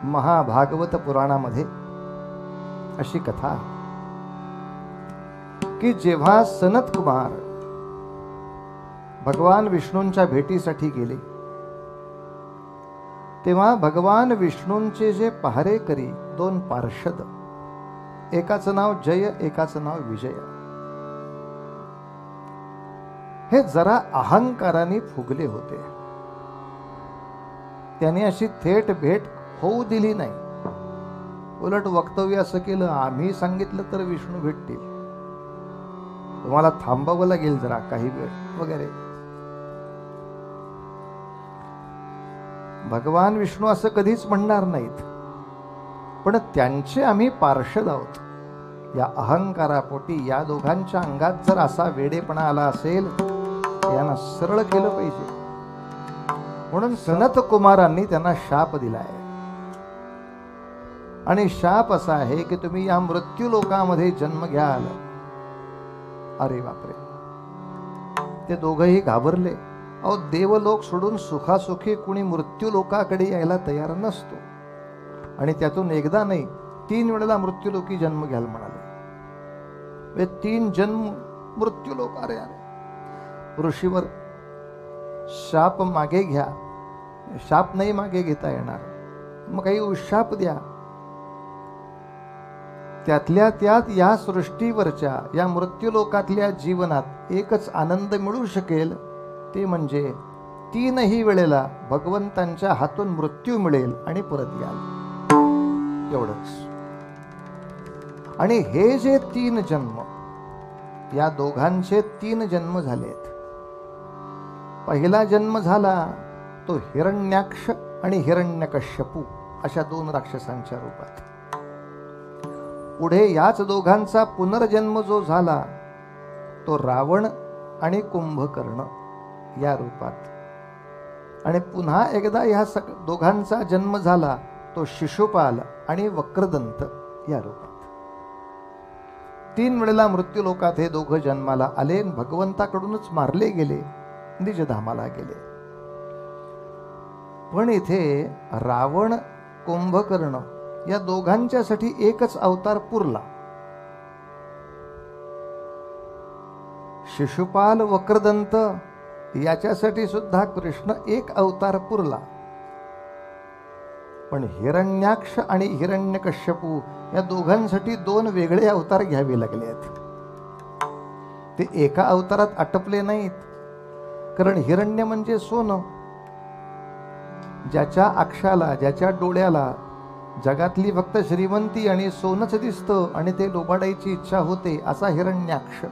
महाभागवत पुराणामध्ये अशी कथा की जेव्हा सनत कुमार भगवान विष्णूंच्या भेटीसाठी गेले तेव्हा भगवान विष्णूंचे जे पहारेकरी दोन पार्षद, एकाचं नाव जय एकाचं नाव विजय, हे जरा अहंकाराने फुगले होते. त्यांनी अशी थेट भेट होऊ दिली नाही. उलट वक्तव्य असं केलं, आम्ही सांगितलं तर विष्णू भेटतील, तुम्हाला थांबावं लागेल जरा काही वेळ वगैरे. भगवान विष्णू असं कधीच म्हणणार नाहीत, पण त्यांचे आम्ही पार्षद आहोत या अहंकारापोटी या दोघांच्या अंगात जर असा वेडेपणा आला असेल यांना सरळ केलं पाहिजे. म्हणून सनत कुमारांनी त्यांना शाप दिलाय. आणि शाप असा आहे की तुम्ही या मृत्यू लोकामध्ये जन्म घ्याल. अरे बापरे, ते दोघंही घाबरले. अहो, देवलोक सोडून सुखासुखी कुणी मृत्यू लोकाकडे यायला तयार नसतो. आणि त्यातून एकदा नाही 3 वेळेला मृत्यूलोकी जन्म घ्याल म्हणाले. 3 जन्म मृत्यूलोक. अरे अरे, ऋषीवर शाप मागे घ्या. शाप नाही मागे घेता येणार, मग काही उशाप द्या. त्यातल्या त्यात या सृष्टीवरच्या या मृत्यूलोकातल्या जीवनात एकच आनंद मिळू शकेल, ते म्हणजे 3ही वेळेला भगवंतांच्या हातून मृत्यू मिळेल आणि परत याल, एवढंच. आणि हे जे 3 जन्म, या दोघांचे 3 जन्म झालेत. पहिला जन्म झाला तो हिरण्याक्ष आणि हिरण्यकश्यपू अशा 2 राक्षसांच्या रूपात. पुढे याच दोघांचा पुनर्जन्म जो झाला तो रावण आणि कुंभकर्ण या रूपात. आणि पुन्हा एकदा ह्या दोघांचा जन्म झाला तो शिशुपाल आणि वक्रदंत या रूपात. 3 वेळेला मृत्यूलोकात हे दोघं जन्माला आले, भगवंताकडूनच मारले गेले, निजधामाला गेले. पण इथे रावण कुंभकर्ण या दोघांच्यासाठी एकच अवतार पुरला. शिशुपाल वक्रदंत याच्यासाठी सुद्धा कृष्ण एक अवतार पुरला. पण हिरण्याक्ष आणि हिरण्यकश्यपू या दोघांसाठी 2 वेगळे अवतार घ्यावे लागले आहेत. ते एका अवतारात आटपले नाहीत. कारण हिरण्य म्हणजे सोनं. ज्याच्या अक्षाला, ज्याच्या डोळ्याला जगातली फक्त श्रीमंती आणि सोनच दिसतं आणि ते लोबाडायची इच्छा होते, असा हिरण्याक्ष.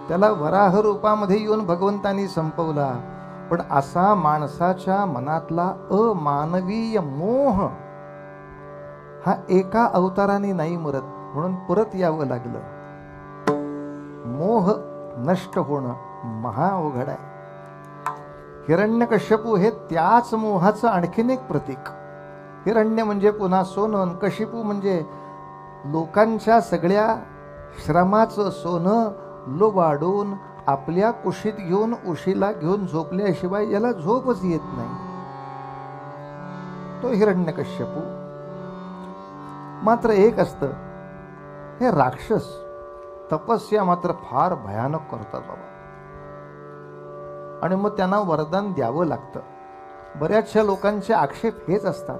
त्याला वराह रूपामध्ये येऊन भगवंतांनी संपवला. पण असा माणसाच्या मनातला अमानवीय मोह हा एका अवताराने नाही मरत, म्हणून परत यावं लागलं. मोह नष्ट होणं महा अवघड आहे. हिरण्यकश्यपू हे त्याच मोहाचं आणखीन एक प्रतीक. हिरण्य म्हणजे पुन्हा सोनं, कशिपू म्हणजे लोकांच्या सगळ्या श्रमाचं सोनं लोबाडून आपल्या कुशीत घेऊन उशीला घेऊन झोपल्याशिवाय याला झोपच येत नाही, तो हिरण्यकश्यपू. मात्र एक असतं, हे राक्षस तपस्या मात्र फार भयानक करतात बाबा. आणि मग त्यांना वरदान द्यावं लागतं. बऱ्याचशा लोकांचे आक्षेप हेच असतात,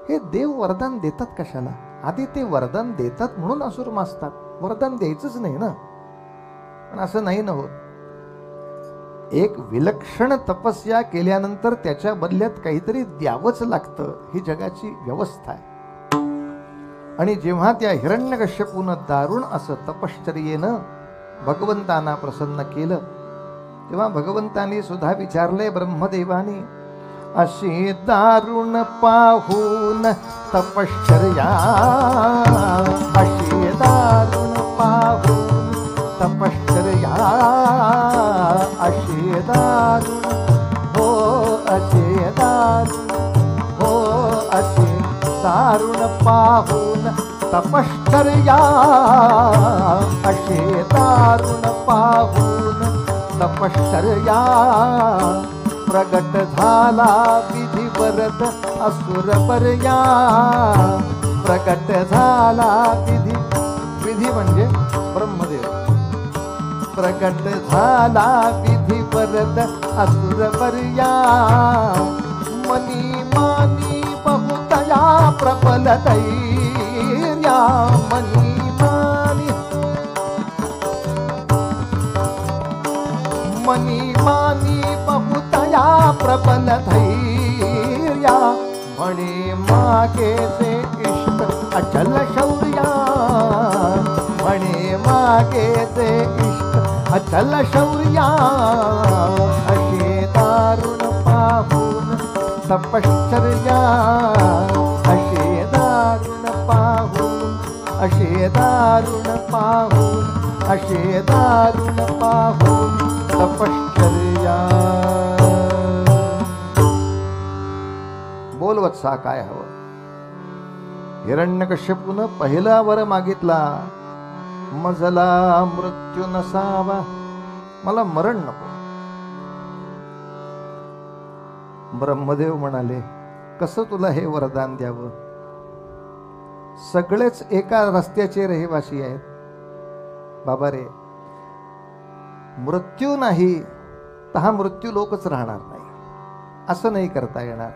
हे देव वरदान देतात कशाला? आधी ते वरदान देतात म्हणून असुर माजतात, वरदान द्यायचंच नाही ना. पण असं नाही ना होत. एक विलक्षण तपस्या केल्यानंतर त्याच्या बदल्यात काहीतरी द्यावंच लागतं, ही जगाची व्यवस्था आहे. आणि जेव्हा त्या हिरण्यकश्यपूनं दारुण असं तपश्चर्येनं भगवंतांना प्रसन्न केलं, तेव्हा भगवंतांनी सुद्धा विचारले ब्रह्मदेवानी, अशी दारुण पाहून तपश्चर्या, अशी दारुण पाहून तपश्चर्या, अशी दारुण हो, अशी दारुण हो, अशी दारुण पाहून तपश्चर्या, अशी दारुण पाहून तपश्चर्या. प्रगट झाला विधिवरत असुर पर्या प्रगट झाला विधी म्हणजे ब्रह्मदेव प्रगट झाला विधिवरत असुर पर्या मनी मानी बहुतया प्रबल धैर्या मनी मानी बहुतया प्रबल धैर्या म्हणे मागे से इष्ट अचल शौर्या म्हणे मागे से इष्ट अचल शौर्या असे दारुण पाहून तपश्चर्या असे दारुण पाहून असे दारुण पाहून असे दारुण पाहून तपश्चर्या. बोल वत्सा काय हवं. हिरण्यकश्यपून पहिला वर मागितला मजला मृत्यू नसावा मला मरण नको. ब्रह्मदेव म्हणाले कसं तुला हे वरदान द्यावं. सगळेच एका रस्त्याचे रहिवासी आहेत बाबा रे. मृत्यू नाही तर हा मृत्यू लोकच राहणार नाही असं नाही करता येणार.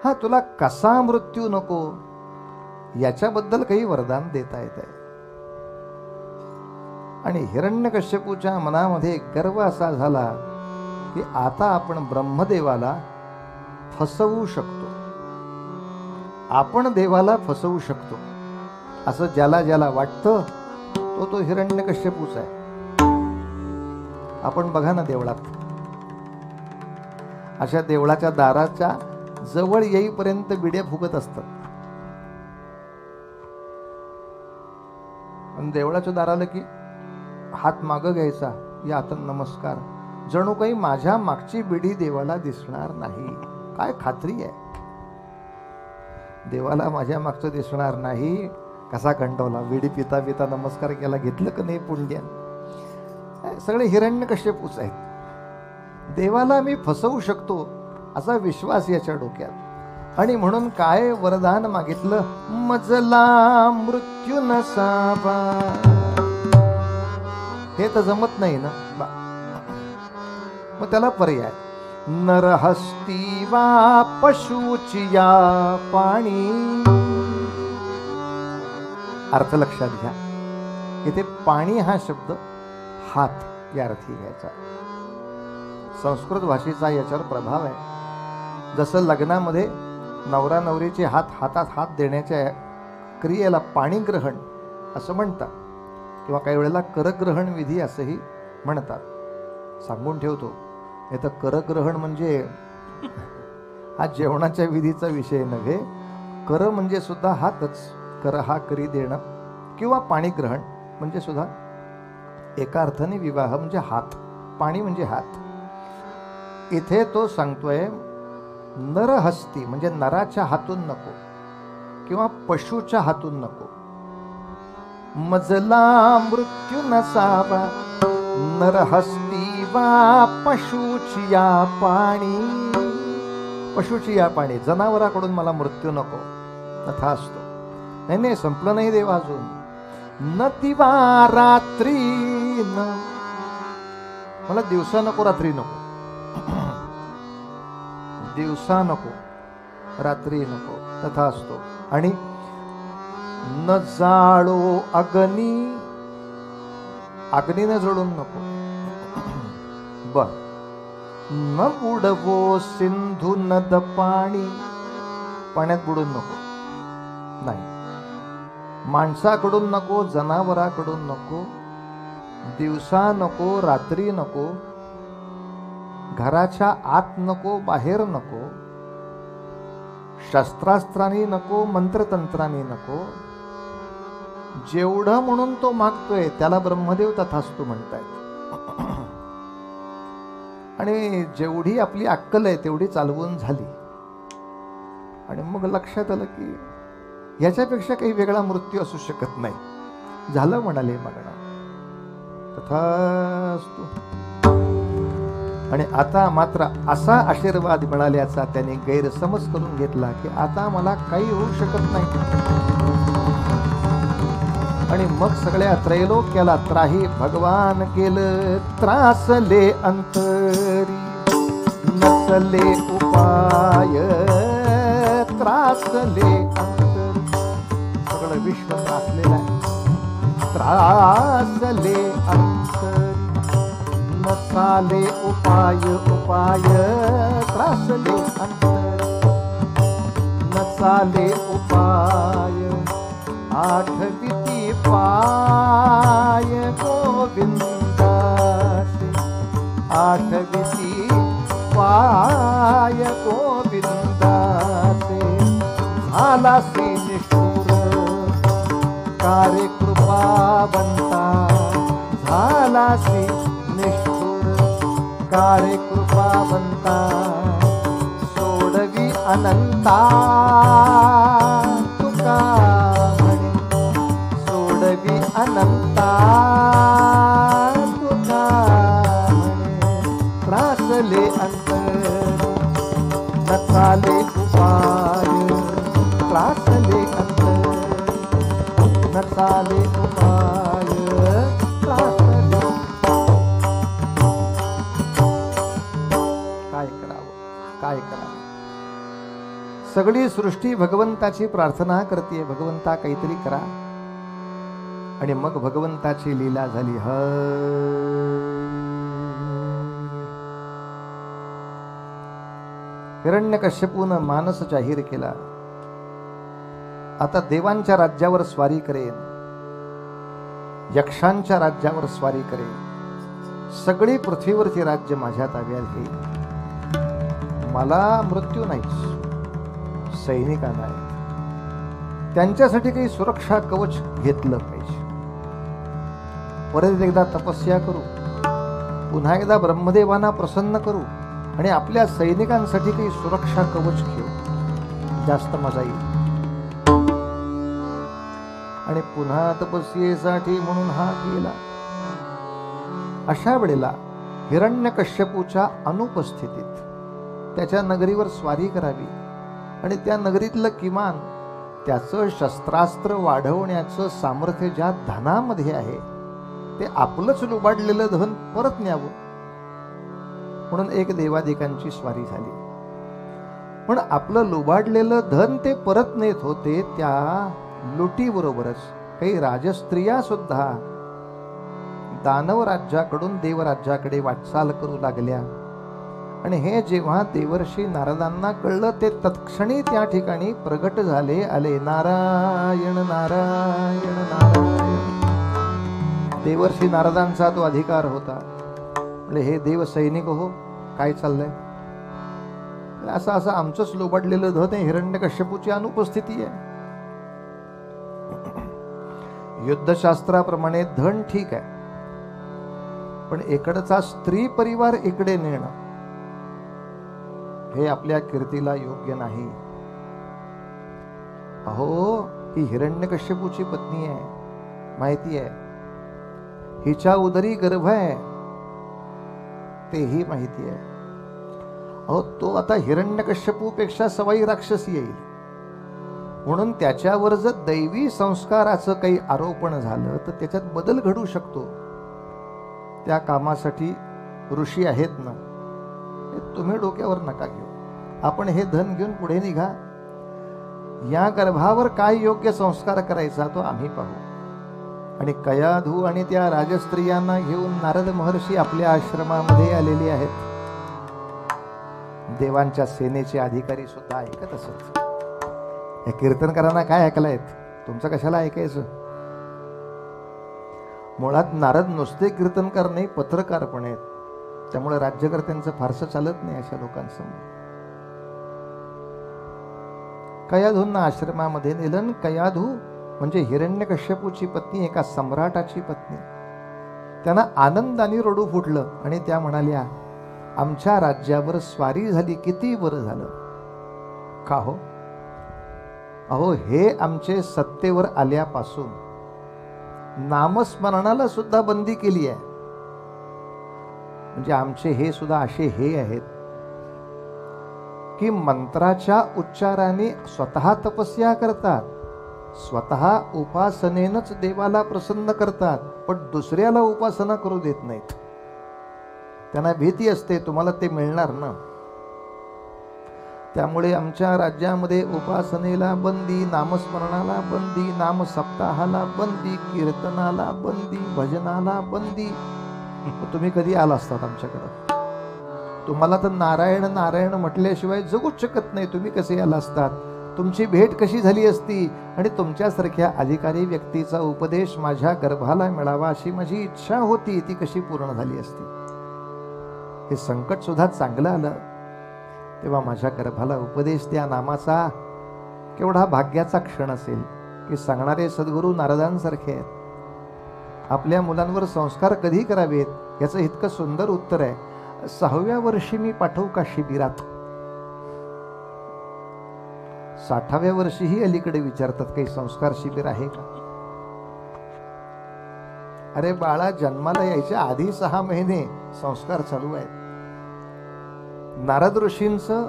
हा तुला कसा मृत्यू नको याच्याबद्दल काही वरदान देता येत आहे. आणि हिरण्यकश्यपूच्या मनामध्ये गर्व असा झाला की आता आपण ब्रह्मदेवाला फसवू शकतो. आपण देवाला फसवू शकतो असं ज्याला ज्याला वाटतं तो हिरण्यकश्यपूच आहे. आपण बघा ना देवळात अशा देवळाच्या दाराच्या जवळ येईपर्यंत बिड्या फुगत असतात. आणि देवळाच्या दाराला की हात मागं घ्यायचा या आता नमस्कार जणू काही माझ्या मागची बिडी देवाला दिसणार नाही. काय खात्री आहे देवाला माझ्या मागचं दिसणार नाही. कसा कंटावला बिडी पिता पिता नमस्कार केला घेतलं का नाही पुण्य. सगळे हिरण्यकश्यपूच आहेत. देवाला मी फसवू शकतो असा विश्वास याच्या डोक्यात. आणि म्हणून काय वरदान मागितलं मजला मृत्यू नसावा. हे तर जमत नाही ना. मग त्याला पर्याय नरहस्ती वा पशुचिया पाणी. अर्थ लक्षात घ्या. इथे पाणी हा शब्द हात या अर्थी घ्यायचा. संस्कृत भाषेचा याच्यावर प्रभाव आहे. जसं लग्नामध्ये नवरा नवरीचे हातात हात देण्याच्या क्रियेला पाणीग्रहण असं म्हणतात किंवा काही वेळेला करग्रहण विधी असंही म्हणतात. सांगून ठेवतो हे तर करग्रहण म्हणजे हा जेवणाच्या विधीचा विषय नव्हे. कर म्हणजे सुद्धा हातच. कर हा करी देणं किंवा पाणीग्रहण म्हणजे सुद्धा एका अर्थाने विवाह म्हणजे हात. पाणी म्हणजे हात. इथे तो सांगतोय नरहस्ती म्हणजे नराच्या हातून नको किंवा पशुच्या हातून नको. मजला मृत्यू नसावा नरहस्ती वा पशुची या पाणी. पशुची या पाणी जनावराकडून मला मृत्यू नको. तथास्तु. नाही नाही संपलं नाही देवा अजून. न दिवा रात्री न मला दिवसा नको रात्री नको. दिवसा नको रात्री नको. तथास्तु. आणि न जाळो अग्नी अग्नीने जळून नको. बर. न बुडवो सिंधू नद पाणी पाण्यात बुडून नको. नाही. माणसाकडून नको जनावराकडून नको. दिवसा नको रात्री नको. घराच्या आत नको बाहेर नको. शस्त्रास्त्रांनी नको मंत्रतंत्रांनी नको. जेवढं म्हणून तो मागतोय त्याला ब्रह्मदेव तथास्तु म्हणतायत. आणि जेवढी आपली अक्कल आहे तेवढी चालवून झाली. आणि मग लक्षात आलं की ह्याच्यापेक्षा काही वेगळा मृत्यू असू शकत नाही. झालं म्हणाले मागणं. तथास्तु. आणि आता मात्र असा आशीर्वाद मिळाल्याचा त्याने गैरसमज करून घेतला की आता मला काही होऊ शकत नाही. आणि मग सगळ्या त्रैलोक्याला त्राही भगवान केलं. त्रासले अंतरी नसले उपाय, त्रासले अंतरी. सगळं विश्व त्रासलेलं आहे. त्रासले अंतरी नसाले उपाय, उपाय त्रासले अंतरी नसाले उपाय. आठविती पाय गोविंदाचे, आठविती पाय गोविंदाचे. झालासी निष्ठुर कार्य कृपावंता, झालासी निष्ठुर कार्य कृपावंता. सोडवी अनंता तुका म्हणे, सोडवी अनंता तुका म्हणे. त्रासले अंतर नसाले उपाय, त्रासले अंतर नसाले उपाय, त्रासले. काय करावं, काय करावं. सगळी सृष्टी भगवंताची प्रार्थना करते, भगवंता काहीतरी करा. आणि मग भगवंताची लीला झाली. हिरण्यकश्यपूनं मानस जाहीर केला, आता देवांच्या राज्यावर स्वारी करेन, यक्षांच्या राज्यावर स्वारी करेन, सगळी पृथ्वीवरची राज्य माझ्या ताब्यात घेईल. मला मृत्यू नाही, सैनिकांना आहे, त्यांच्यासाठी काही सुरक्षा कवच घेतलं पाहिजे. परत एकदा तपस्या करू, पुन्हा एकदा ब्रह्मदेवांना प्रसन्न करू आणि आपल्या सैनिकांसाठी काही सुरक्षा कवच घेऊ, जास्त मजा येईल. आणि पुन्हा तपस्येसाठी म्हणून हा गेला. अशा वेळेला हिरण्यकश्यपूच्या अनुपस्थितीत त्याच्या नगरीवर स्वारी करावी आणि त्या नगरीतलं किमान त्याचं शस्त्रास्त्र वाढवण्याचं सामर्थ्य ज्या धनामध्ये आहे ते आपलंच लुबाडलेलं धन परत न्यावं म्हणून एक देवादिकांची स्वारी झाली. पण आपलं लुबाडलेलं धन ते परत नेत होते, त्या लुटीबरोबरच काही राजस्त्रिया सुद्धा दानव राज्याकडून देवराज्याकडे वाटचाल करू लागल्या. आणि हे जेव्हा देवर्षी नारदांना कळलं ते तत्क्षणी त्या ठिकाणी प्रगट झाले, आले. नारायण नारायण नारायण. देवर्षी नारदांचा तो अधिकार होता. म्हणजे हे देव सैनिक हो, काय चाललंय, असं असं आमचंच लोबाडलेलं धन आहे, हिरण्यकश्यपूची अनुपस्थिती आहे. युद्धशास्त्राप्रमाणे धन ठीक आहे, पण इकडचा स्त्री परिवार इकडे नेणं हे आपल्या कीर्तीला योग्य नाही. अहो, ही हिरण्यकश्यपूची पत्नी आहे, माहिती आहे, हिच्या उदरी गर्भ आहे, तेही माहिती आहे. अहो, तो आता हिरण्यकश्यपूपेक्षा सवाई राक्षसी येईल म्हणून त्याच्यावर जर दैवी संस्काराचं काही आरोपण झालं तर त्याच्यात बदल घडू शकतो. त्या कामासाठी ऋषी आहेत ना, तुम्ही डोक्यावर नका घेऊ. आपण हे धन घेऊन पुढे निघा. या गर्भावर काय योग्य संस्कार करायचा तो आम्ही पाहू. आणि कयाधू आणि त्या राजस्त्रियांना घेऊन नारद महर्षी आपल्या आश्रमामध्ये आलेले आहेत. देवांच्या सेनेचे अधिकारी सुद्धा ऐकत असत. या कीर्तनकारांना काय ऐकलायत, तुमचं कशाला ऐकायचं. मुळात नारद नुसते कीर्तनकार नाही, पत्रकार पण आहेत. त्यामुळे राज्यकर्त्यांचं फारसं चालत नाही अशा लोकांसमोर. कयाधूंना आश्रमामध्ये नेलं. कयाधू म्हणजे हिरण्यकश्यपूची पत्नी, एका सम्राटाची पत्नी. त्यांना आनंदाने रडू फुटलं आणि त्या म्हणाल्या, आमच्या राज्यावर स्वारी झाली, किती बरं झालं. का हो? अहो, हे आमचे सत्तेवर आल्यापासून नामस्मरणाला सुद्धा बंदी केली आहे. म्हणजे आमचे हे सुद्धा असे हे आहेत की मंत्राच्या उच्चाराने स्वतः तपस्या करतात, स्वतः उपासनेनच देवाला प्रसन्न करतात, पण दुसऱ्याला उपासना करू देत नाहीत. त्यांना भीती असते तुम्हाला ते मिळणार ना. त्यामुळे आमच्या राज्यामध्ये उपासनेला बंदी, नामस्मरणाला बंदी, नामसप्ताहाला बंदी, कीर्तनाला बंदी, भजनाला बंदी. तुम्ही कधी आला असतात आमच्याकडं? तुम्हाला तर नारायण नारायण म्हटल्याशिवाय जगूच शकत नाही. तुम्ही कसे आला असतात? तुमची भेट कशी झाली असती? आणि तुमच्यासारख्या अधिकारी व्यक्तीचा उपदेश माझ्या गर्भाला मिळावा अशी माझी इच्छा होती, ती कशी पूर्ण झाली असती? हे संकट सुद्धा चांगलं आलं तेव्हा माझ्या गर्भाला उपदेश त्या नामाचा केवढा भाग्याचा क्षण असेल की सांगणारे सद्गुरू नारदांसारखे आहेत. आपल्या मुलांवर संस्कार कधी करावेत याचं इतकं सुंदर उत्तर आहे. 6व्या वर्षी मी पाठवू का शिबिरात? 60व्या वर्षीही अलीकडे विचारतात काही संस्कार शिबिर आहे का? अरे बाळा, जन्माला यायच्या आधी 6 महिने संस्कार चालू आहेत. नारद ऋषींचं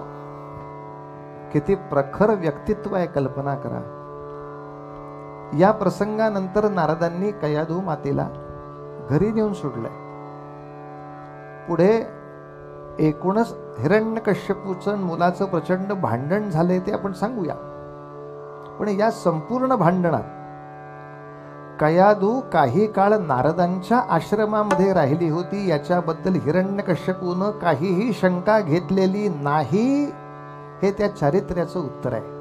किती प्रखर व्यक्तित्व आहे, कल्पना करा. या प्रसंगानंतर नारदांनी कयाधू मातेला घरी नेऊन सोडलंय. पुढे एकूणच हिरण्यकश्यपूचं मुलाचं प्रचंड भांडण झालंय ते आपण सांगूया. पण या संपूर्ण भांडणात कयाधू काही काळ नारदांच्या आश्रमामध्ये राहिली होती याच्याबद्दल हिरण्यकश्यपूनं काहीही शंका घेतलेली नाही. हे त्या चारित्र्याचं उत्तर आहे.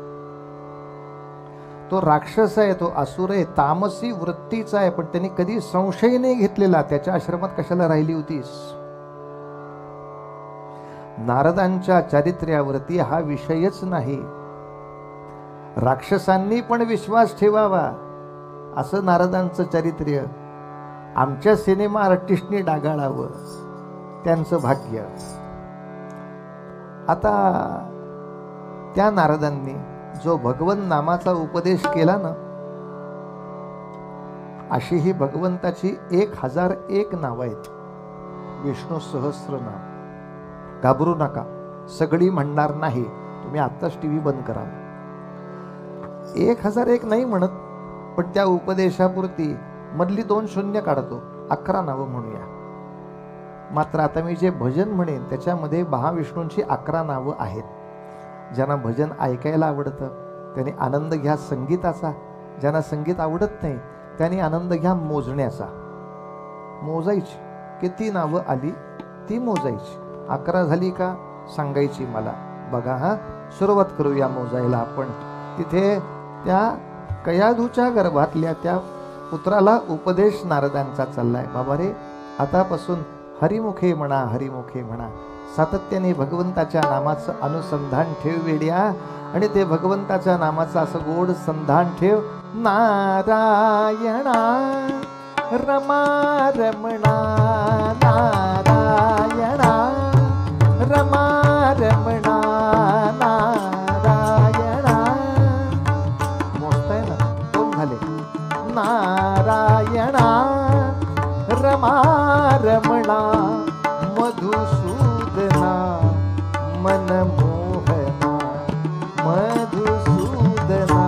तो राक्षस आहे, तो असुर आहे, तामसी वृत्तीचा आहे, पण त्यांनी कधी संशय नाही घेतलेला त्याच्या आश्रमात कशाला राहिली होतीस. नारदांच्या चारित्र्यावरती हा विषयच नाही. राक्षसांनी पण विश्वास ठेवावा असं नारदांचं चारित्र्य आमच्या सिनेमा आर्टिस्टनी डागाळावं, त्यांचं भाग्य. आता त्या नारदांनी जो भगवन नामाचा उपदेश केला ना, अशी ही भगवंताची 1001 नावं आहेत. विष्णू सहस्रनाम. घाबरू नका, सगळी म्हणणार नाही. तुम्ही आत्ताच टीव्ही बंद करा. 1001 नाही म्हणत, पण त्या उपदेशापुरती मधली 2 शून्य काढतो. 11 नावं म्हणूया. मात्र आता मी जे भजन म्हणेन त्याच्यामध्ये महाविष्णूंची 11 नावं आहेत. ज्यांना भजन ऐकायला आवडतं त्यांनी आनंद घ्या संगीताचा, ज्यांना संगीत आवडत नाही त्यांनी आनंद घ्या मोजण्याचा. मोजायची, किती नावं आली ती मोजायची. 11 झाली का सांगायची मला. बघा हा, सुरुवात करूया मोजायला आपण. तिथे त्या कयाधूच्या गर्भातल्या त्या पुत्राला उपदेश नारदांचा चाललाय. बाबा रे, आतापासून हरिमुखे म्हणा, हरिमुखे म्हणा. सातत्याने भगवंताच्या नामाचं अनुसंधान ठेव वेड्या, आणि ते भगवंताच्या नामाचं असं गोड संधान ठेव. नारायणा रमा रमणा, नारायणा रमा रमणा, नारायणा. मोजताय ना? 2 झाले. नारायणा रमा रमणा, मधुसूदना मनमोहना, मधुसूदना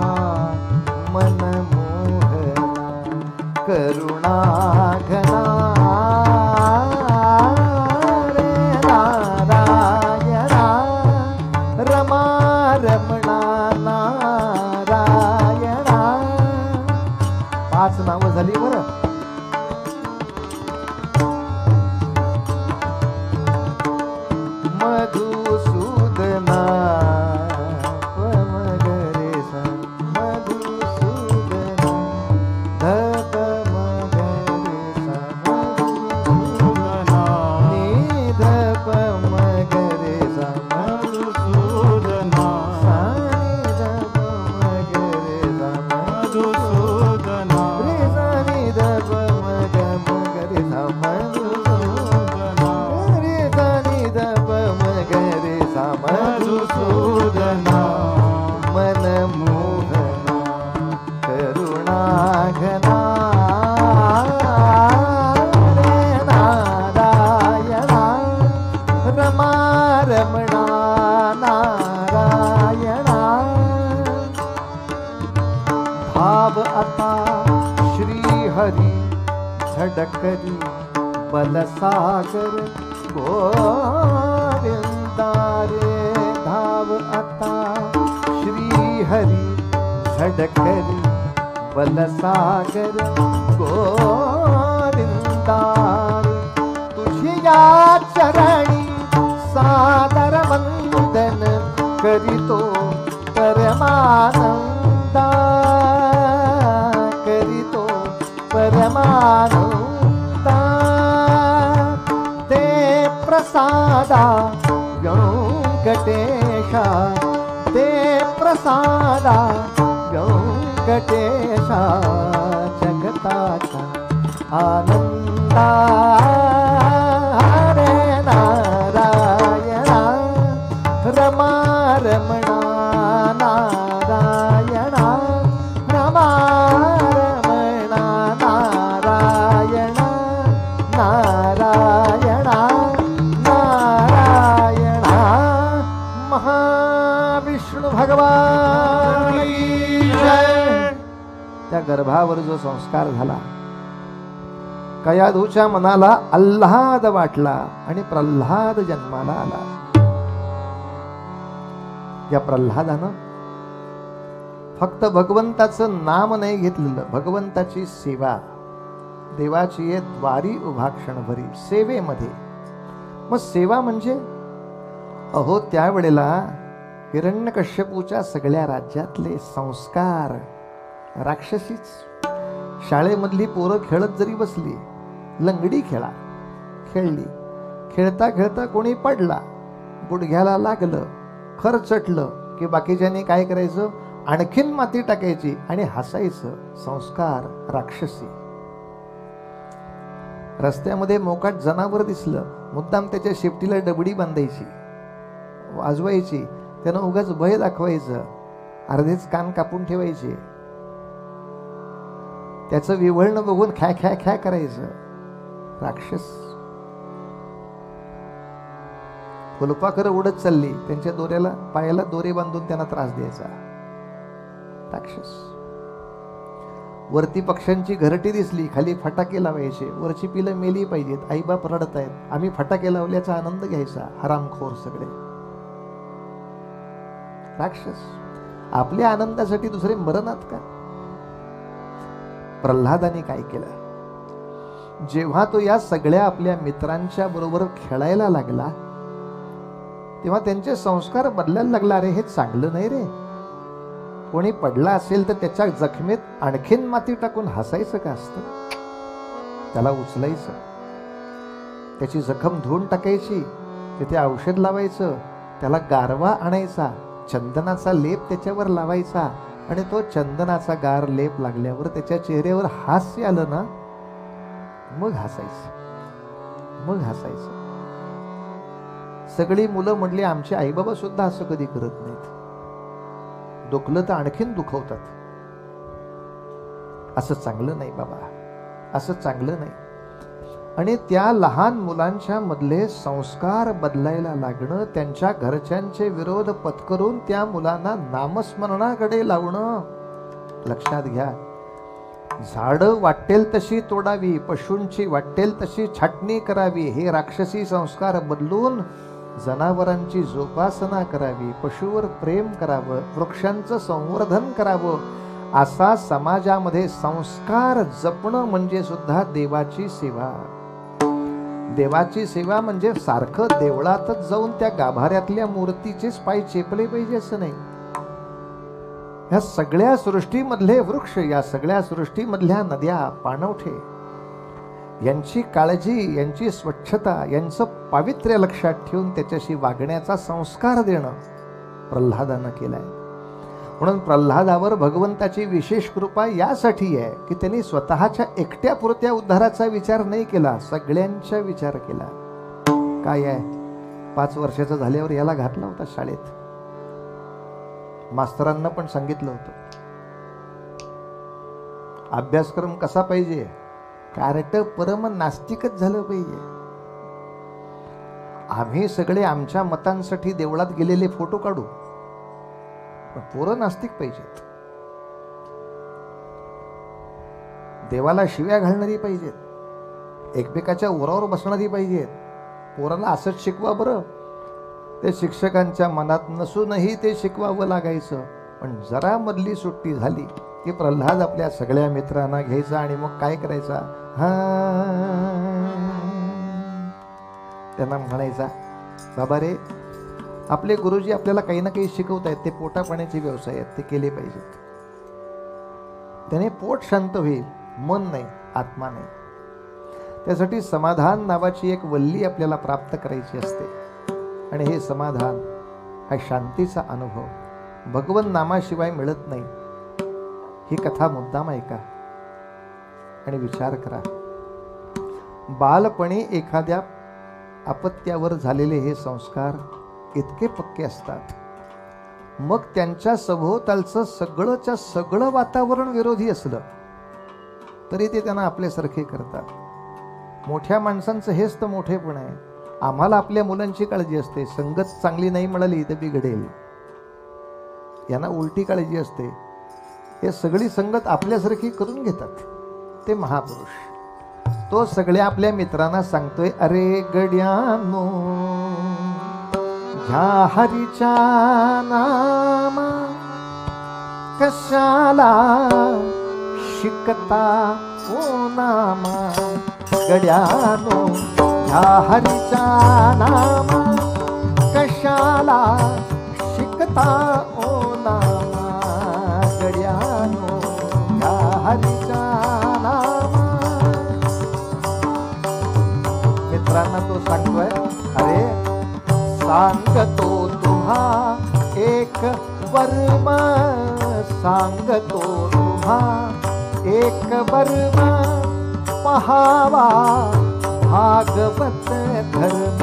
मनमोहना, करुणाघना रे नारायणा रमा रमणा, नारायणा. 5 नावं झाली बरं. मधुसूदना मगरे सा, मधुसूदना धप हरी झडकरी बलसागर गोविंदा रे धाव आता श्री हरी झडकरी बलसागर गोविंदा तुझी या चरणी सादर वंदन करितो परमानंदा करितो परमानंदा दे प्रसादा व्यंकटेशा दे प्रसादा व्यंकटेशा जगताचा आनंदा हरे नारायणा रमा रमणा नारायणा रमा रमणा नारायणा नारायणा नारायणा महाविष्णू भगवान की जय. त्या गर्भावर जो संस्कार झाला कयाधूच्या मनाला आल्हाद वाटला आणि प्रल्हाद जन्माला आला. या प्रल्हादानं फक्त भगवंताचं नाम नाही घेतलेलं, भगवंताची सेवा, देवाची ये द्वारी उभा क्षणभरी सेवेमध्ये. मग सेवा म्हणजे अहो त्यावेळेला हिरण्यकश्यपूच्या सगळ्या राज्यातले संस्कार राक्षसीच. शाळेमधली पोरं खेळत जरी बसली, लंगडी खेळली, खेळता खेळता कोणी पडला, गुडघ्याला लागलं, खरचटलं की बाकीच्यांनी काय करायचं, आणखीन माती टाकायची आणि हसायचं. संस्कार राक्षसी. रस्त्यामध्ये मोकाट जनावर दिसलं, मुद्दाम त्याच्या शेपटीला डबडी बांधायची, वाजवायची, त्यानं उगाच भय दाखवायचं, अर्धेच कान कापून ठेवायचे, त्याचं विव्हळणं बघून खॅ खॅ खॅ करायचं. राक्षस. फुलपाखरं उडत चालली, त्यांच्या दोऱ्याला पायाला दोरे बांधून त्यांना त्रास द्यायचा. राक्षस. वरती पक्ष्यांची घरटी दिसली, खाली फटाके लावायचे, वरची पिलं मेली पाहिजेत, आईबाप रडत आहेत, आम्ही फटाके लावल्याचा आनंद घ्यायचा. हरामखोर सगळे राक्षस. आपल्या आनंदासाठी दुसरे मरणात का. प्रल्हादाने काय केलं, जेव्हा तो या सगळ्या आपल्या मित्रांच्या बरोबर खेळायला लागला तेव्हा त्यांचे संस्कार बदलायला लागला. अरे हे चांगलं नाही रे. कोणी पडला असेल तर त्याच्या जखमेत आणखीन माती टाकून हसायचं का असतं, त्याला उचलायचं, त्याची जखम धुवून टाकायची, तिथे औषध लावायचं, त्याला गारवा आणायचा, चंदनाचा लेप त्याच्यावर लावायचा आणि तो चंदनाचा गार लेप लागल्यावर त्याच्या चेहऱ्यावर हास्य आलं ना, मग हसायचं, मग हसायचं. सगळी मुलं म्हणली आमचे आईबाबा सुद्धा असं कधी करत नाहीत, दुखलं तर आणखीन दुखवतात. असं चांगलं नाही बाबा, असं चांगलं नाही. आणि त्या लहान मुलांच्या मधले संस्कार बदलायला लागणं, त्यांच्या घरच्यांचे विरोध पत्करून त्या मुलांना नामस्मरणाकडे लावणं. लक्षात घ्या, झाडं वाटेल तशी तोडावी, पशूंची वाटेल तशी छाटणी करावी, हे राक्षसी संस्कार बदलून जनावरांची जोपासना करावी, पशुवर प्रेम करावं, वृक्षांचं संवर्धन करावं, असा समाजामध्ये संस्कार जपणं म्हणजे सुद्धा देवाची सेवा. देवाची सेवा म्हणजे सारखं देवळातच जाऊन त्या गाभाऱ्यातल्या मूर्तीचेच पाय चेपले पाहिजे असं नाही. या सगळ्या सृष्टीमधले वृक्ष, या सगळ्या सृष्टीमधल्या नद्या, पाणवठे यांची काळजी, यांची स्वच्छता, यांचं पावित्र्य लक्षात ठेवून त्याच्याशी वागण्याचा संस्कार देणं प्रल्हादानं केलाय. म्हणून प्रल्हादावर भगवंताची विशेष कृपा यासाठी आहे की त्यांनी स्वतःच्या एकट्या पुरत्या उद्धाराचा विचार नाही केला, सगळ्यांचा विचार केला. काय आहे, 5 वर्षाचा झाल्यावर याला घातला होता शाळेत, मास्तरांना पण सांगितलं होतं अभ्यासक्रम कसा पाहिजे, कार्ट परम नास्तिकच झालं पाहिजे. आम्ही सगळे आमच्या मतांसाठी देवळात गेलेले फोटो काढू, पण पोरं नास्तिक पाहिजेत. देवाला शिव्या घालणारी पाहिजेत, एकमेकाच्या उरावर बसणारी पाहिजेत. पोराला असंच शिकवा बरं. ते शिक्षकांच्या मनात नसूनही ते शिकवावं लागायचं. पण जरा मधली सुट्टी झाली की प्रल्हाद आपल्या सगळ्या मित्रांना घ्यायचा आणि मग काय करायचा, हा त्यांना म्हणायचा, बाबा रे, आपले गुरुजी आपल्याला काही ना काही शिकवत आहेत, ते पोटापाण्याचे व्यवसाय आहेत, ते केले पाहिजेत. त्याने पोट शांत होईल, मन नाही, आत्मा नाही. त्यासाठी समाधान नावाची एक वल्ली आपल्याला प्राप्त करायची असते. आणि हे समाधान, हा शांतीचा अनुभव भगवन नामाशिवाय मिळत नाही. ही कथा मुद्दाम ऐका आणि विचार करा. बालपणी एखाद्या अपत्यावर झालेले हे संस्कार इतके पक्के असतात, मग त्यांच्या सभोवतालचं सगळंच्या सगळं वातावरण विरोधी असलं तरी ते त्यांना आपल्यासारखे करतात. मोठ्या माणसांचं हेच तर मोठेपण आहे. आम्हाला आपल्या मुलांची काळजी असते. संगत चांगली नाही मिळाली तर बिघडेल, यांना उलटी काळजी असते. हे सगळी संगत आपल्यासारखी करून घेतात. ते महापुरुष. तो सगळ्या आपल्या मित्रांना सांगतोय, अरे गड्यानो, ह्या हरीच्या नामा कशाला शिकता ओ नामा. गड्यानो, ह्या हरीच्या नामा कशाला शिकता ओ नामा. गड्यानो, ह्या हरीच्या नामा. मित्रांना तो सांगतोय, अरे सांगतो तुम्हा एक वर्म, सांगतो तुम्हा एक वर्म, पहावा भागवत धर्म.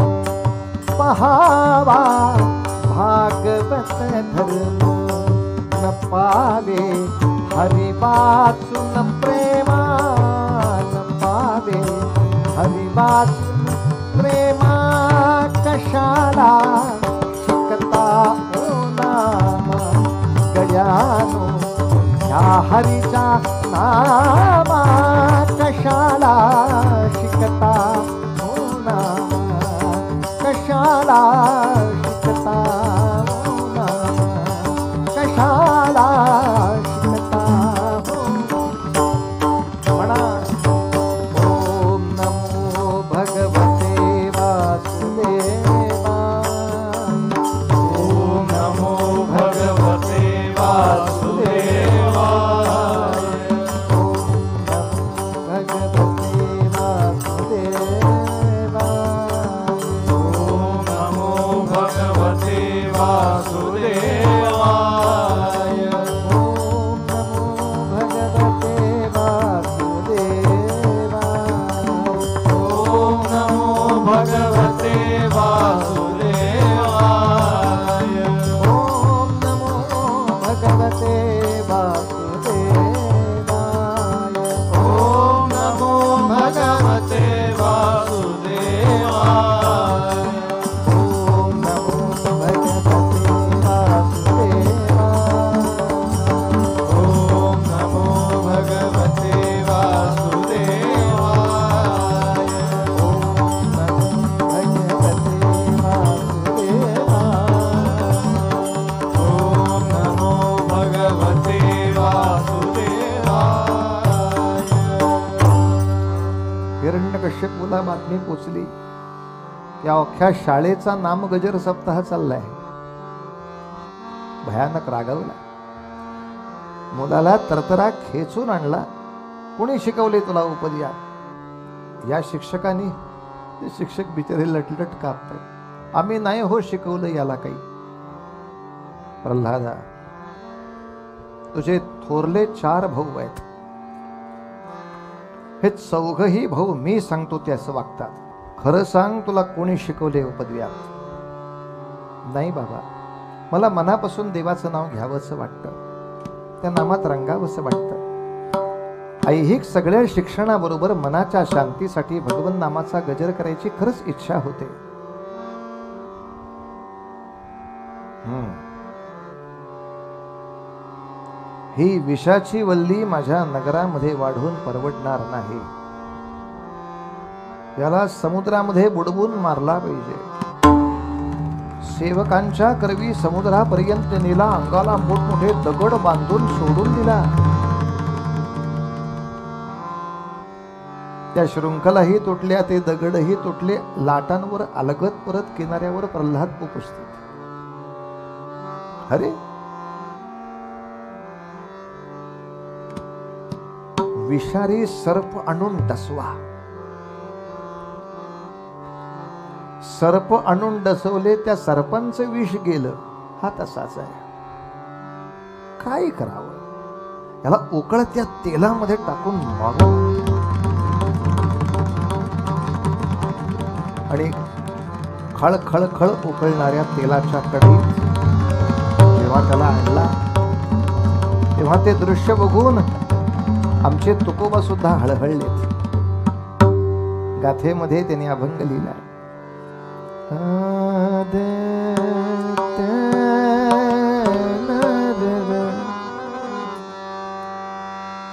पहावा भागवत धर्म. न पावे हरि वाचून प्रेमा. न पावे हरि वाचून प्रेमा. कशाला शिकता ओ नामा. गड्यानो, ह्या हरीचा नामा कशाला शिकता ओ नामा. कशाला शिकता ओ नामा. कशाला शिकता ओ. म्हणा, ओम नमो भगवते वासुदेवा. ओम नमो भगवते वासुदेवा. हिरण्यकश्यपूला बातमी पोचली की अख्ख्या शाळेचा नामगजर सप्ताह चाललाय. भयानक रागवला. मुलाला तरतरा खेचून आणला. कोणी शिकवले तुला उपद्या. या शिक्षकांनी. ते शिक्षक बिचारे लटलट कापतात. आम्ही नाही हो शिकवलं याला काही. प्रल्हादा, तुझे थोरले 4 भाऊ आहेत. हे चौघही भाऊ मी सांगतो ते असं वागतात. खरं सांग, तुला कोणी शिकवले उपद्व्यात. नाही बाबा, मला मनापासून देवाचं नाव घ्यावंसं वाटतं. त्या नामात रंगावंसं वाटतं. ऐहिक सगळ्या शिक्षणाबरोबर मनाच्या शांतीसाठी भगवन नामाचा गजर करायची खरंच इच्छा होते. ही विषाची वल्ली माझ्या नगरामध्ये वाढवून परवडणार नाही. याला समुद्रामध्ये बुडवून मारला पाहिजे. सेवकांच्या करवी समुद्रापर्यंत नेला, अंगाला मोठमोठे दगड बांधून सोडून दिला. त्या शृंखलाही तुटल्या, ते दगडही तुटले. लाटांवर अलगत परत किनाऱ्यावर प्रल्हाद उपस्थित. अरे विषारी सर्प आणून डसवा. सर्प आणून डसवले, त्या सर्पांचं विष गेलं. हा तसाच आहे. काय करावं? याला उकळत्या तेलामध्ये टाकून मागावं आणि खळ खळ खळ उकळणाऱ्या तेलाच्या कढईत जेव्हा त्याला आणला, तेव्हा ते दृश्य बघून आमचे तुकोबा सुद्धा हळहळलेत. गाथेमध्ये त्यांनी अभंग लिहिला.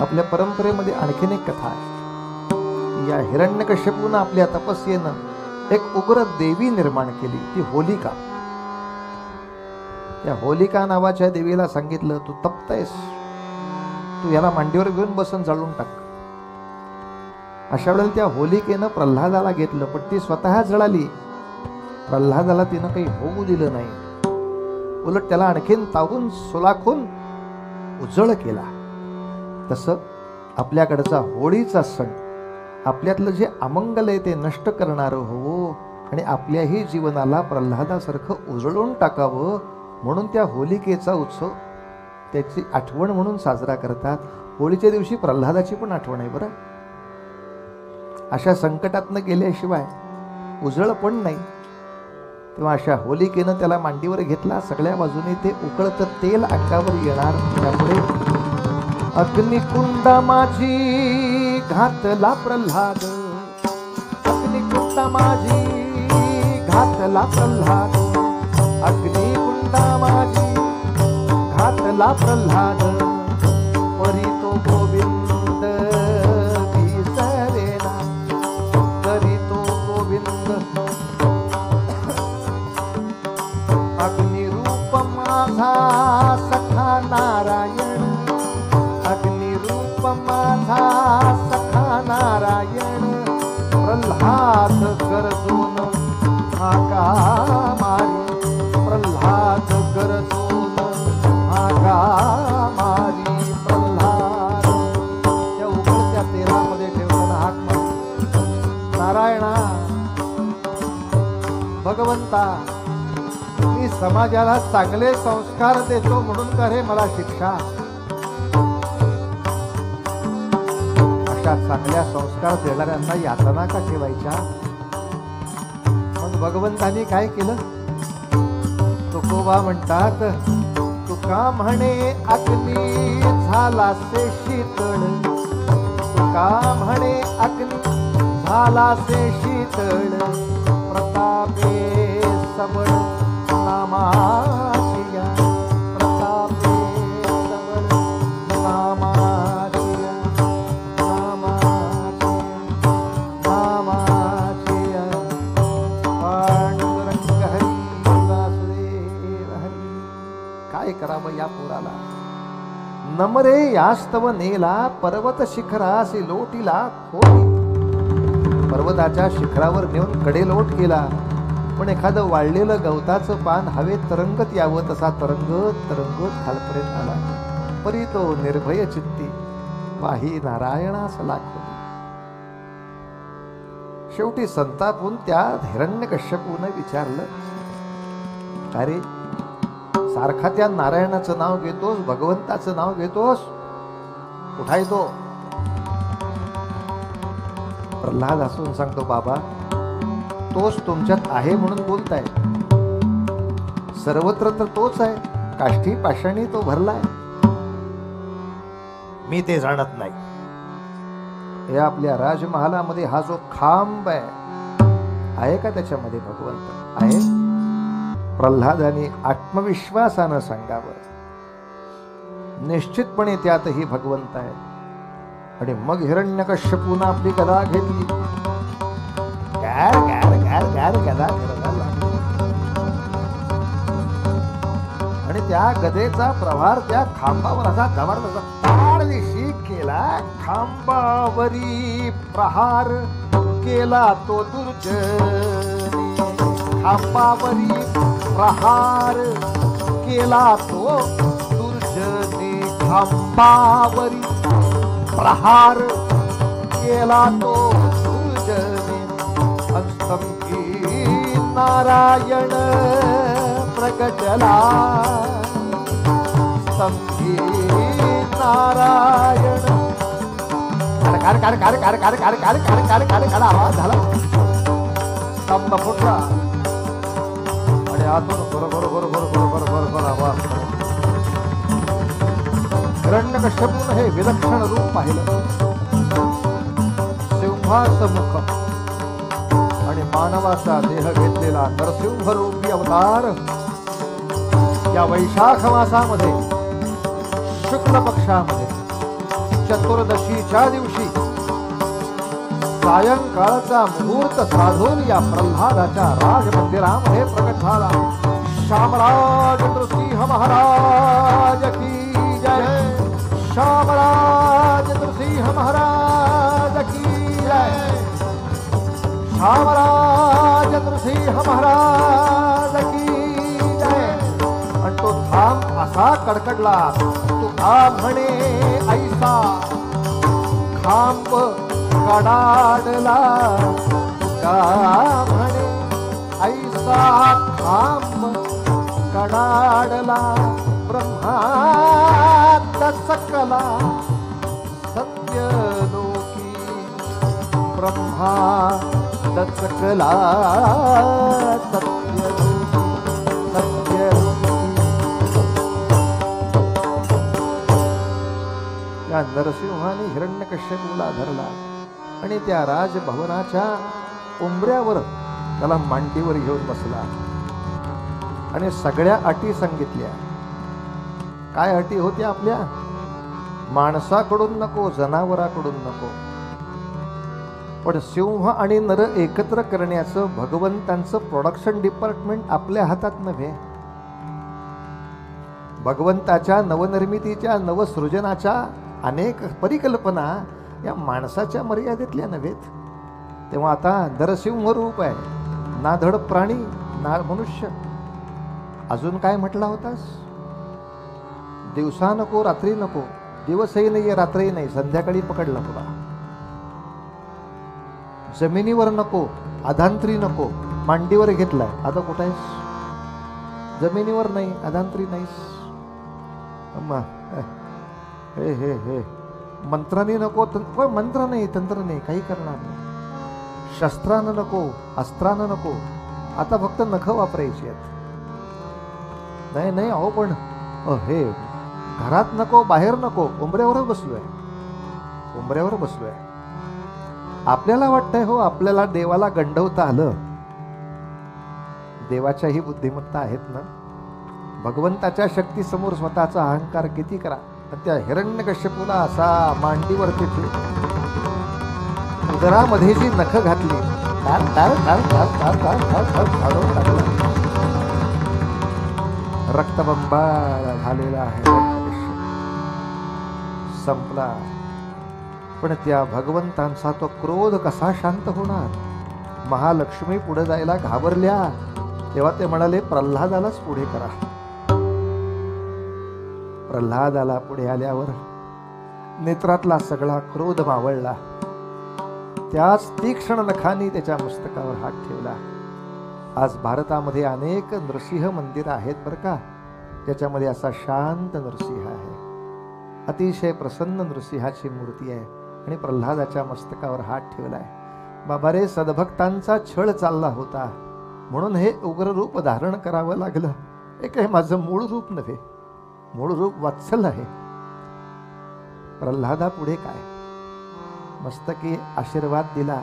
आपल्या परंपरेमध्ये आणखीन एक कथा आहे. या हिरण्यकश्यपूनं आपल्या तपस्येनं एक उग्र देवी निर्माण केली, ती होलिका. त्या होलिका नावाच्या देवीला सांगितलं, तू तप्तायस, तू याला मांडीवर घेऊन बसून जाळून टाक. अशा वेळेला त्या होलिकेनं प्रल्हादाला घेतलं, पण ती स्वतः जळाली. प्रल्हादाला तिनं काही होऊ दिलं नाही. उलट त्याला आणखीन तावून सुलाखून उजळ केला. तसं आपल्याकडचा होळीचा सण आपल्यातलं जे अमंगल आहे ते नष्ट करणारं हो, आणि आपल्याही जीवनाला प्रल्हादासारखं उजळून टाकावं म्हणून त्या होलिकेचा उत्सव त्याची आठवण म्हणून साजरा करतात. होळीच्या दिवशी प्रल्हादाची पण आठवण आहे बरं. अशा संकटातनं गेल्याशिवाय उजळ पण नाही. तेव्हा अशा होलिकेनं त्याला मांडीवर घेतला. सगळ्या बाजूने ते उकळतं तेल अंगावर येणार. त्यामुळे अग्निकुंड माझी घातला प्रल्हाद, अग्निकुंड माझी घातला प्रल्हाद, अग्निकुंड माझी घातला प्रल्हाद, परी तो गोविंद विसरेना, तरी तो गोविंद. अग्निरूप माझा सखा नारायण, अग्निरूप माझा सखा नारायण, प्रल्हाद गरजून हाका मारी, प्रल्हाद गरजून हाका मारी. प्रल्हाद त्या उकळत्या तेलामध्ये ठेवताना हाक मारी, नारायणा भगवंता, मी समाजाला चांगले संस्कार देतो म्हणून का रे मला शिक्षा? अशा चांगल्या संस्कार देणाऱ्यांना यातना का ठेवायच्या? मग भगवंतांनी काय केलं? तुकोबा म्हणतात, तुका म्हणे अग्नी झाला से शीतळ, तुका म्हणे अग्नी झाला से शीतळ, प्रतापे सबळ नामाशिया, प्रतापे सबळ नामाशिया, नामाशिया, नामाशिया. पांडुरंग हरी वासुदेव हरी. काय करावं या पोराला? नमरे यास्तव नेला, पर्वत शिखरासी लोटीला खोटी. पर्वताच्या शिखरावर नेऊन कडेलोट केला, पण एखादं वाळलेलं गवताचं पान हवेत तरंगत यावं तसा तरंगत तरंगत खालपर्यंत आला. परी तो निर्भय चित्ती पाही नारायणास लाखोली. शेवटी संतापून त्या हिरण्यकश्यपूने विचारलं, अरे सारखा त्या नारायणाचं नाव घेतोस, भगवंताचं नाव घेतोस, कुठाय तो? प्रल्हाद हसून सांगतो, बाबा तोच तुमच्यात आहे म्हणून बोलताय. सर्वत्र तर तोच आहे, काष्ठी पाषाणी तो भरलाय. मी ते जाणत नाही. हे आपल्या राजमहालामध्ये हा जो खांब आहे का त्याच्यामध्ये भगवंत आहे? प्रल्हादाने आत्मविश्वासानं सांगावं. निश्चितपणे त्यातही भगवंत आहे. आणि मग हिरण्यकश्यपून आपली गदा घेतली. गॅर गॅर गॅर गॅर गदा फिरवायला आणि त्या गदेचा प्रभार त्या खांबावर असा जबरदस्त ताडदिशी केला. खांबावरी प्रहार केला तो दुर्जनी. खांबावरी प्रहार केला तो दुर्जनी. खांबावरी प्रहार केला तो दुर्जनी. स्तंभी नारायण प्रगटला. स्तंभी नारायण. आवाज झाला. स्तंभ फुटला आणि आतून बरोबर बरोबर बरोबर बरोबर आवाज. हिरण्यकश्यपून हे विलक्षण रूप पाहिलं. सिंहाचं मुख आणि मानवाचा देह घेतलेला नरसिंह रूपी अवतार या वैशाख मासामध्ये शुक्ल पक्षामध्ये चतुर्दशीच्या दिवशी सायंकाळचा मुहूर्त साधून या प्रल्हादाच्या राजमंदिरामध्ये प्रकट झाला. शामराज नृसिंह महाराज की जय. शामराज नृसिंह महाराज की जय. शामराज नृसिंह महाराज की जय. आणि तो धाम असा कडकडला. तुका म्हणे ऐसा खांब कडाडला. तुका म्हणे ऐसा खांब कडाडला. ब्रह्मा दचकला सत्य लोकी. ब्रह्मा दचकला सत्य सत्य. त्या नरसिंहाने हिरण्यकश्यपूला धरला आणि त्या राजभवनाच्या उंबऱ्यावर त्याला मांडीवर घेऊन बसला आणि सगळ्या अटी सांगितल्या. काय अटी होत्या आपल्या? माणसाकडून नको, जनावराकडून नको, पण सिंह आणि नर एकत्र करण्याचं भगवंतांचं प्रोडक्शन डिपार्टमेंट आपल्या हातात नव्हे. भगवंताच्या नवनिर्मितीच्या नवसृजनाच्या अनेक परिकल्पना या माणसाच्या मर्यादेतल्या नव्हेत. तेव्हा आता नरसिंह रूप आहे, ना धड प्राणी ना मनुष्य. अजून काय म्हटला होतास? दिवसा नको, रात्री नको. दिवसही नाही, रात्रही नाही, संध्याकाळी पकडला तुला. जमिनीवर नको, अधांतरी नको, मांडीवर घेतलाय. आता कुठं आहेस? जमिनीवर नाही, अधांतरी नाहीस. हे हे हे मंत्राने नको. मंत्र नाही, तंत्र नाही, काही करणार नाही. शस्त्रानं नको, अस्त्रानं नको. आता फक्त नख वापरायची आहेत. नाही नाही अहो, पण हे घरात नको, बाहेर नको, उंबऱ्यावर बसलोय. उंबऱ्यावर बसलोय. आपल्याला वाटतंय हो आपल्याला देवाला गंडवता आलं. देवाच्याही बुद्धिमत्ता आहेत ना. भगवंताच्या शक्तीसमोर स्वतःचा अहंकार किती करा. त्या हिरण्यकश्यपूला असा मांडीवरती उदरामध्ये जी नख घातली, रक्तबंबाळ झालेला आहे. संपला. पण त्या भगवंतांचा तो क्रोध कसा शांत होणार? महालक्ष्मी पुढे जायला घाबरल्या. तेव्हा ते म्हणाले प्रल्हादालाच पुढे करा. प्रल्हादाला पुढे आल्यावर नेत्रातला सगळा क्रोध मावळला. त्याच तीक्ष्ण नखांनी त्याच्या मस्तकावर हात ठेवला. आज भारतामध्ये अनेक नृसिंह मंदिर आहेत बरं का, त्याच्यामध्ये असा शांत नृसिंह आहे. अतिशय प्रसन्न नृसिंहाची मूर्ती आहे आणि प्रल्हादाच्या मस्तकावर हात ठेवलाय. बाबा रे, सद्भक्तांचा छळ चालला होता म्हणून हे उग्र रूप धारण करावं लागलं. हे काही माझं मूळ रूप नव्हे, मूळ रूप वात्सल आहे. प्रल्हादा पुढे काय मस्तकी आशीर्वाद दिला.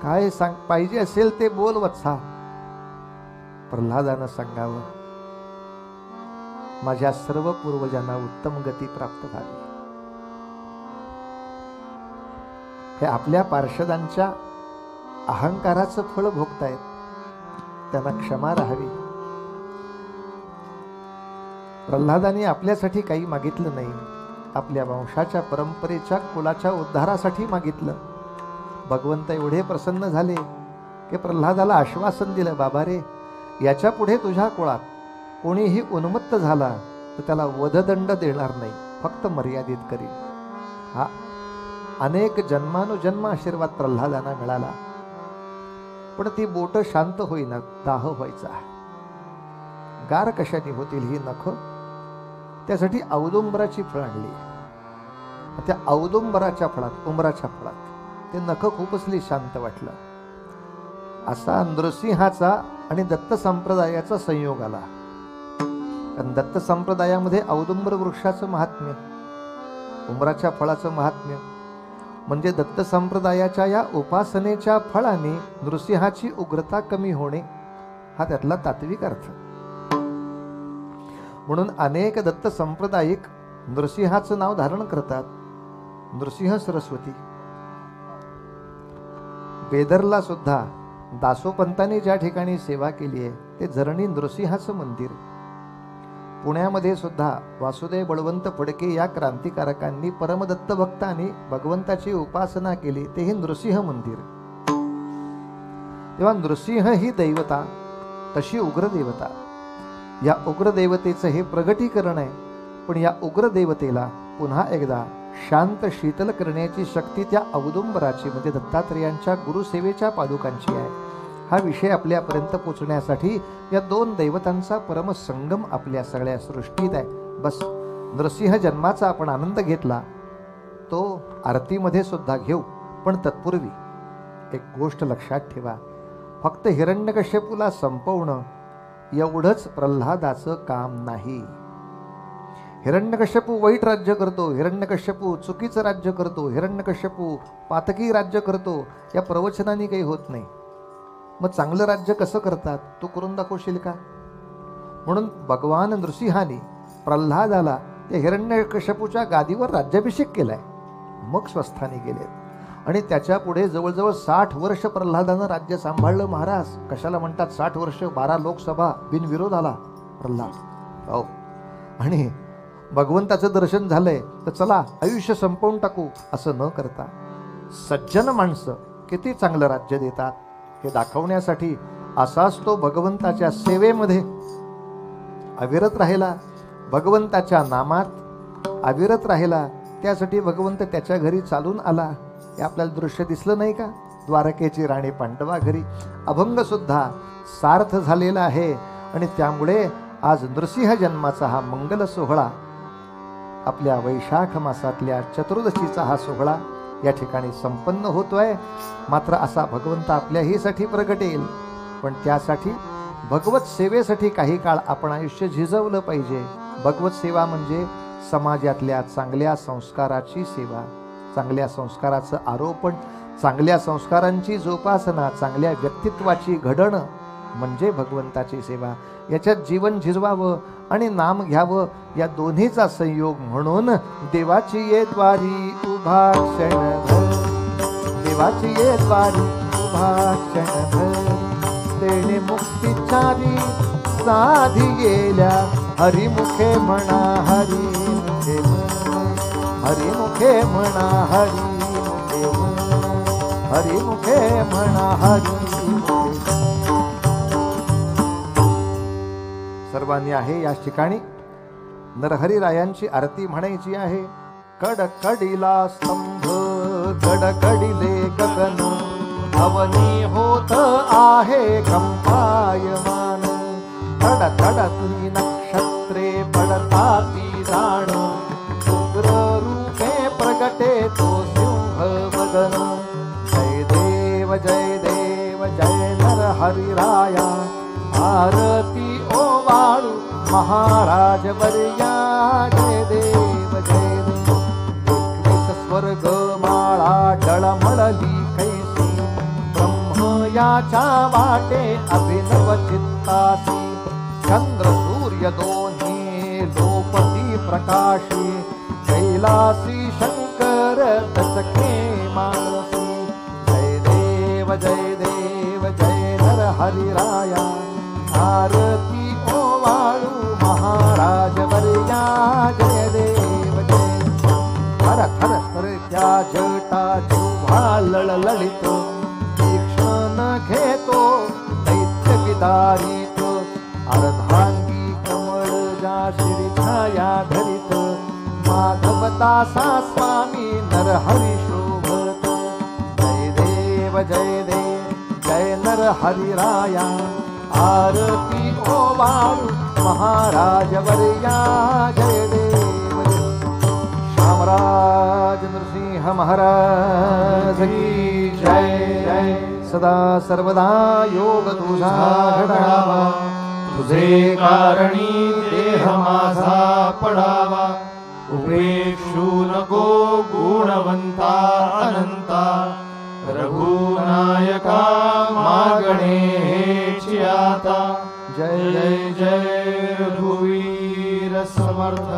काय सांग पाहिजे असेल ते बोल वत्सा. प्रल्हादानं सांगावं. माझ्या सर्व पूर्वजांना उत्तम गती प्राप्त व्हावी. हे आपल्या पार्षदांच्या अहंकाराचं फळ भोगतायत, त्यांना क्षमा राहावी. प्रल्हादाने आपल्यासाठी काही मागितलं नाही, आपल्या वंशाच्या परंपरेच्या कुलाच्या उद्धारासाठी मागितलं. भगवंत एवढे प्रसन्न झाले की प्रल्हादाला आश्वासन दिलं, बाबा रे, याच्या पुढे तुझ्या कुळात कोणीही उन्मत्त झाला तर त्याला वधदंड देणार नाही, फक्त मर्यादित करील. हा अनेक जन्मानुजन्म आशीर्वाद प्रल्हादांना मिळाला, पण ती बोट शांत होईना, दाह व्हायचा. गार कशाने होतील ही नख? त्यासाठी औदुंबराची फळ आणली. त्या औदुंबराच्या फळात, उंबराच्या फळात ते नख खुपसली, शांत वाटलं. असा नृसिंहाचा आणि दत्त संप्रदायाचा संयोग आला. कारण दत्त संप्रदायामध्ये औदुंबर वृक्षाचं महात्म्य, उंबराच्या फळाचं महात्म्य, म्हणजे दत्त संप्रदायाच्या या उपासनेच्या फळाने नृसिंहाची उग्रता कमी होणे, हा त्यातला तात्विक अर्थ. म्हणून अनेक दत्त संप्रदायिक नृसिंहाचं नाव धारण करतात, नृसिंह सरस्वती. बेदरला सुद्धा दासोपंतांनी ज्या ठिकाणी सेवा केली आहे ते झरणी नृसिंहाचं मंदिर. पुण्यामध्ये सुद्धा वासुदेव बळवंत फडके या क्रांतिकारकांनी परमदत्त भक्तांनी भगवंताची उपासना केली, तेही नृसिंह मंदिर. तेव्हा नृसिंह ही दैवता तशी उग्र देवता. या उग्र देवतेचं हे प्रगटीकरण आहे, पण या उग्र देवतेला पुन्हा एकदा शांत शीतल करण्याची शक्ती त्या औदुंबराची म्हणजे दत्तात्रेयांच्या गुरुसेवेच्या पादुकांची आहे. हा विषय आपल्यापर्यंत पोचण्यासाठी या दोन दैवतांचा परमसंगम आपल्या सगळ्या सृष्टीत आहे. बस नृसिंह जन्माचा आपण आनंद घेतला, तो आरतीमध्ये सुद्धा घेऊ. पण तत्पूर्वी एक गोष्ट लक्षात ठेवा, फक्त हिरण्यकश्यपूला संपवणं एवढंच प्रल्हादाचं काम नाही. हिरण्यकश्यपू वाईट राज्य करतो, हिरण्यकश्यपू चुकीचं राज्य करतो, हिरण्यकश्यपू पातकी राज्य करतो, या प्रवचनाने काही होत नाही. मग चांगलं राज्य कसं करतात तू करून दाखवशील का? म्हणून भगवान नृसिंहाने प्रल्हादाला त्या हिरण्यकश्यपूच्या गादीवर राज्याभिषेक केलाय, मग स्वस्थानी गेले. आणि त्याच्या पुढे जवळजवळ 60 वर्ष प्रल्हादानं राज्य सांभाळलं. महाराज कशाला म्हणतात 60 वर्ष? 12 लोकसभा बिनविरोध आला प्रल्हाद. हो, आणि भगवंताचं दर्शन झालंय तर चला आयुष्य संपवून टाकू असं न करता सज्जन माणसं किती चांगलं राज्य देतात हे दाखवण्यासाठी असाच तो भगवंताच्या सेवेमध्ये अविरत राहिला, भगवंताच्या नामात अविरत राहिला. त्यासाठी भगवंत त्याच्या घरी चालून आला. हे आपल्याला दृश्य दिसलं नाही का? द्वारकेची राणी पांडवा घरी अभंग सुद्धा सार्थ झालेला आहे. आणि त्यामुळे आज नृसिंह जन्माचा हा मंगल सोहळा, आपल्या वैशाख मासातल्या चतुर्दशीचा हा सोहळा या ठिकाणी संपन्न होतोय. मात्र असा भगवंत आपल्याहीसाठी प्रगटेल, पण त्यासाठी भगवत सेवेसाठी काही काळ आपण आयुष्य झिजवलं पाहिजे. भगवत सेवा म्हणजे समाजातल्या चांगल्या संस्काराची सेवा, चांगल्या संस्काराचं आरोपण, चांगल्या संस्कारांची जोपासना, चांगल्या व्यक्तित्वाची घडण म्हणजे भगवंताची सेवा. याच्यात जीवन झिजवावं आणि नाम घ्यावं, या दोन्हीचा संयोग म्हणून देवाची ये द्वारी उभा क्षणभर, देवाची ये द्वारी उभा क्षणभर, तेने मुक्तीचारी साधी गेल्या, हरिमुखे म्हणा हरिमुखे, हरिमुखे म्हणा हरिमुखे, हरिमुखे म्हणा हरिमुखे. सर्वांनी आहे या ठिकाणी नरहरिरायांची आरती म्हणायची आहे. कडकडीला स्तंभ कडकडीले गगन, अवनी होत आहे कंपायमान, कडकडती नक्षत्रे पडताती राण, उग्र रूपे प्रगटे तो सिंह वदन. जय देव जय देव जय नरहरिराया, आरती ओवाळू महाराज वर्या. जय देव जय देव. 21 स्वर्ग माळा डळमळली कैसी, ब्रह्म याच्या वाटे अभिनव चित्तासी. चंद्र सूर्य दोन्ही प्रकाशी कैलासी शंकर तसखे मानसी जय देव जय नर हरिराया आरती ओवाळू महाराज वर्या जय देव जय खर खर खर त्या जटा जिव्हा लळलळित तीक्ष्ण घेतो दैत्य विदारित अर्धांगी कमळ जा श्री छाया धरित माधवदासा स्वामी नरहरी शोभत जय नर हरिराया आरती ओवाळू महाराज वर्या जय देव श्यामराज नृसिंह महाराज की जय सदा सर्वदा योग तुझा घडावा तुझे कारणी देह माझा पडावा उपेक्षू नको गुणवंता अनंता रघुनायका मागणे हेची आता जय जय रघुवीर समर्थ